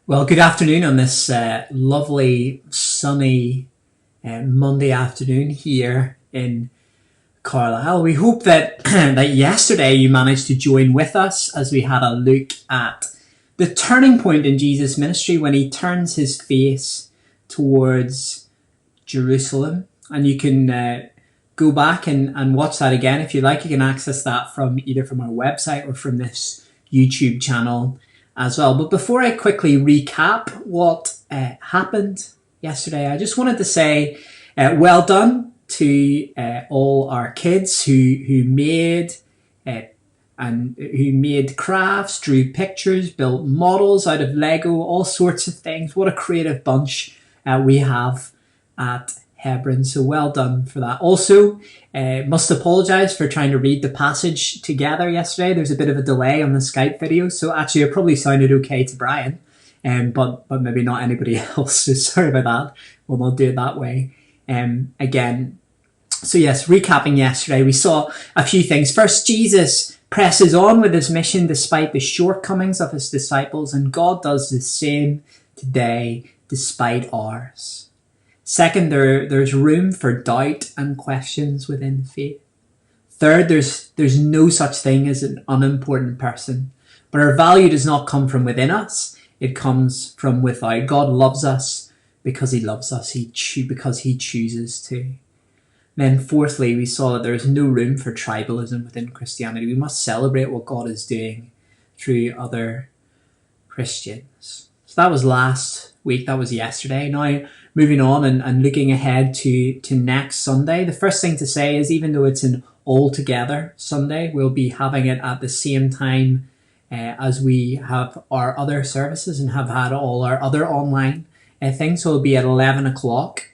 Well, good afternoon on this lovely sunny Monday afternoon here in Carlisle. We hope that that yesterday you managed to join with us as we had a look at the turning point in Jesus' ministry when he turns his face towards Jerusalem. And you can go back and watch that again if you like. You can access that from either from our website or from this YouTube channel as well. But before I quickly recap what happened yesterday, I just wanted to say well done to all our kids who made crafts, drew pictures, built models out of Lego, all sorts of things. What a creative bunch we have at Hebron. So well done for that. Also, must apologise for trying to read the passage together yesterday. There's a bit of a delay on the Skype video, so actually it probably sounded okay to Brian, but maybe not anybody else. So sorry about that. We'll not do it that way again. So yes, recapping yesterday, we saw a few things. First, Jesus presses on with his mission despite the shortcomings of his disciples, and God does the same today despite ours. Second, there's room for doubt and questions within faith. Third, there's no such thing as an unimportant person. But our value does not come from within us. It comes from without. God loves us because he loves us, because he chooses to. Then fourthly, we saw that there is no room for tribalism within Christianity. We must celebrate what God is doing through other Christians. So that was last week. That was yesterday. Now, moving on and looking ahead to next Sunday, the first thing to say is even though it's an all-together Sunday, we'll be having it at the same time as we have our other services and have had all our other online things. So it'll be at 11 o'clock.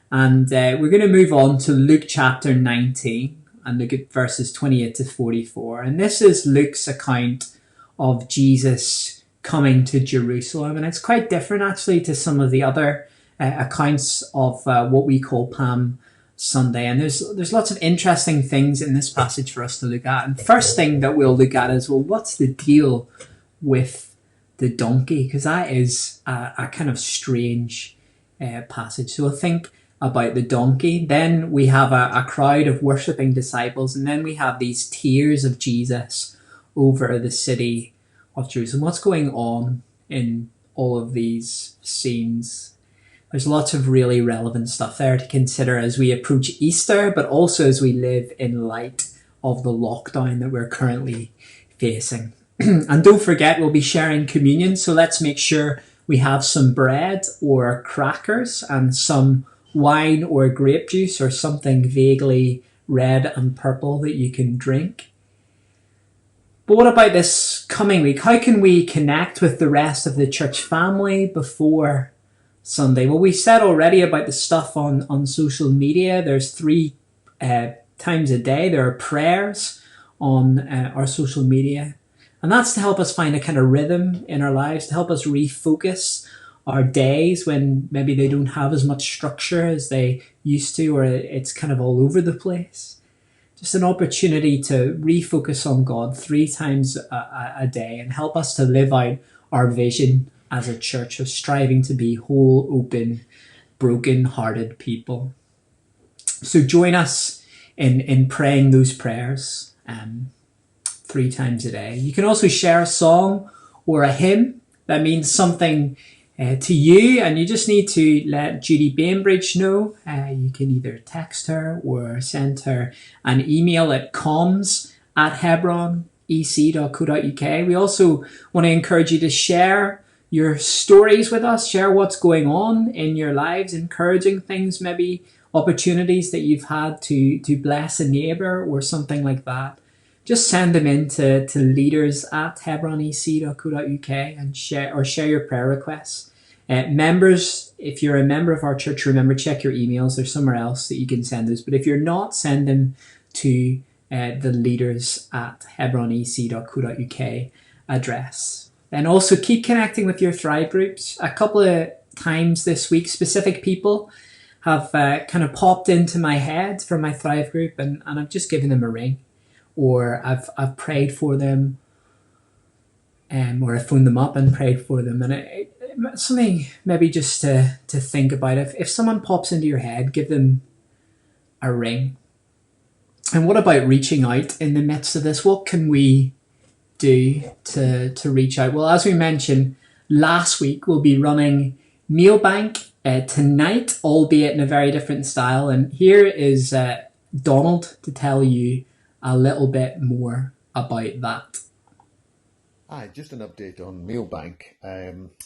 And we're going to move on to Luke chapter 19 and look at verses 28 to 44. And this is Luke's account of Jesus coming to Jerusalem. And it's quite different actually to some of the other accounts of what we call Palm Sunday. And there's lots of interesting things in this passage for us to look at. And first thing that we'll look at is, well, what's the deal with the donkey? Because that is a kind of strange passage. So we'll think about the donkey. Then we have a crowd of worshipping disciples. And then we have these tears of Jesus over the city of Jerusalem. What's going on in all of these scenes? There's lots of really relevant stuff there to consider as we approach Easter, but also as we live in light of the lockdown that we're currently facing. And don't forget, we'll be sharing communion, so let's make sure we have some bread or crackers and some wine or grape juice or something vaguely red and purple that you can drink. But what about this coming week? How can we connect with the rest of the church family before Sunday? Well, we said already about the stuff on social media. There's 3 times a day. There are prayers on our social media. And that's to help us find a kind of rhythm in our lives, to help us refocus our days when maybe they don't have as much structure as they used to, or it's kind of all over the place. Just an opportunity to refocus on God 3 times a day and help us to live out our vision as a church of striving to be whole, open, broken-hearted people. So join us in praying those prayers 3 times a day. You can also share a song or a hymn that means something to you, and you just need to let Judy B know. You can either text her or send her an email at comms@hebronec.co.uk. We also want to encourage you to share your stories with us, share what's going on in your lives, encouraging things, maybe opportunities that you've had to bless a neighbour or something like that. Just send them in to leaders@hebronec.co.uk and share your prayer requests. Members, if you're a member of our church, remember, check your emails. There's somewhere else that you can send those. But if you're not, send them to the leaders@hebronec.co.uk address. And also keep connecting with your Thrive groups. A couple of times this week, specific people have kind of popped into my head from my Thrive group, and I've just given them a ring, or I've prayed for them, or I phoned them up and prayed for them. And it something maybe just to think about. If someone pops into your head, give them a ring. And what about reaching out in the midst of this? What can we do to reach out? Well, as we mentioned last week, we'll be running Mealbank tonight, albeit in a very different style. And here is Donald to tell you a little bit more about that. Hi, just an update on Mealbank.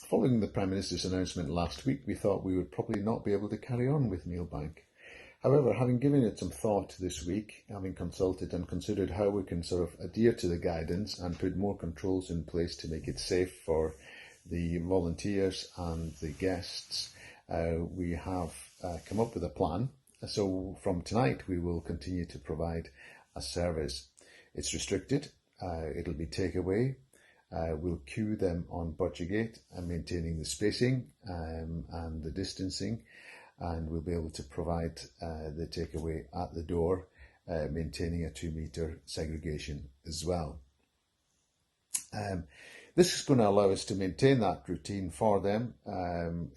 Following the Prime Minister's announcement last week, we thought we would probably not be able to carry on with Mealbank. However, having given it some thought this week, having consulted and considered how we can sort of adhere to the guidance and put more controls in place to make it safe for the volunteers and the guests, we have come up with a plan. So from tonight, we will continue to provide a service. It's restricted. It'll be takeaway. We'll queue them on Budget and maintaining the spacing and the distancing. And we'll be able to provide the takeaway at the door, maintaining a 2-metre segregation as well. This is going to allow us to maintain that routine for them.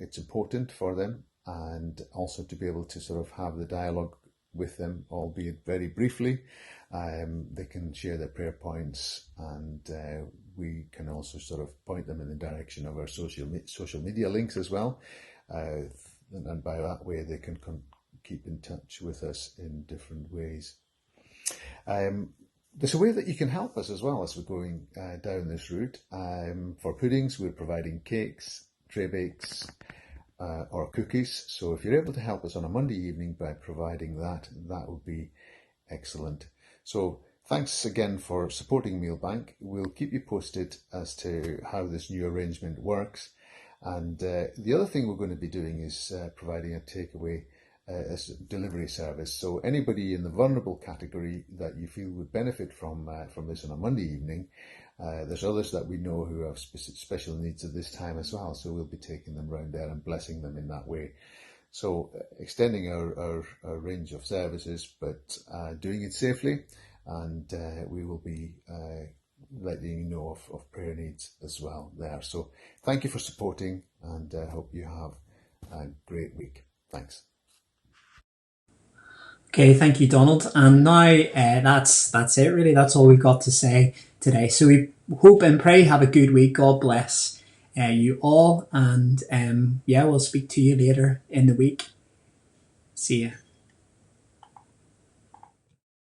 It's important for them, and also to be able to sort of have the dialogue with them, albeit very briefly. They can share their prayer points, and we can also sort of point them in the direction of our social media links as well. And by that way, they can keep in touch with us in different ways. There's a way that you can help us as well as we're going down this route. For puddings, we're providing cakes, tray bakes, or cookies. So if you're able to help us on a Monday evening by providing that, that would be excellent. So thanks again for supporting Mealbank. We'll keep you posted as to how this new arrangement works. And the other thing we're going to be doing is providing a takeaway delivery service. So anybody in the vulnerable category that you feel would benefit from this on a Monday evening, there's others that we know who have special needs at this time as well. So we'll be taking them around there and blessing them in that way. So extending our range of services, but doing it safely. And we will be letting you know of prayer needs as well there. So thank you for supporting, and I hope you have a great week. Thanks. Okay, thank you, Donald. And now that's it, really. That's all we've got to say today. So we hope and pray you have a good week. God bless you all. And we'll speak to you later in the week. See ya.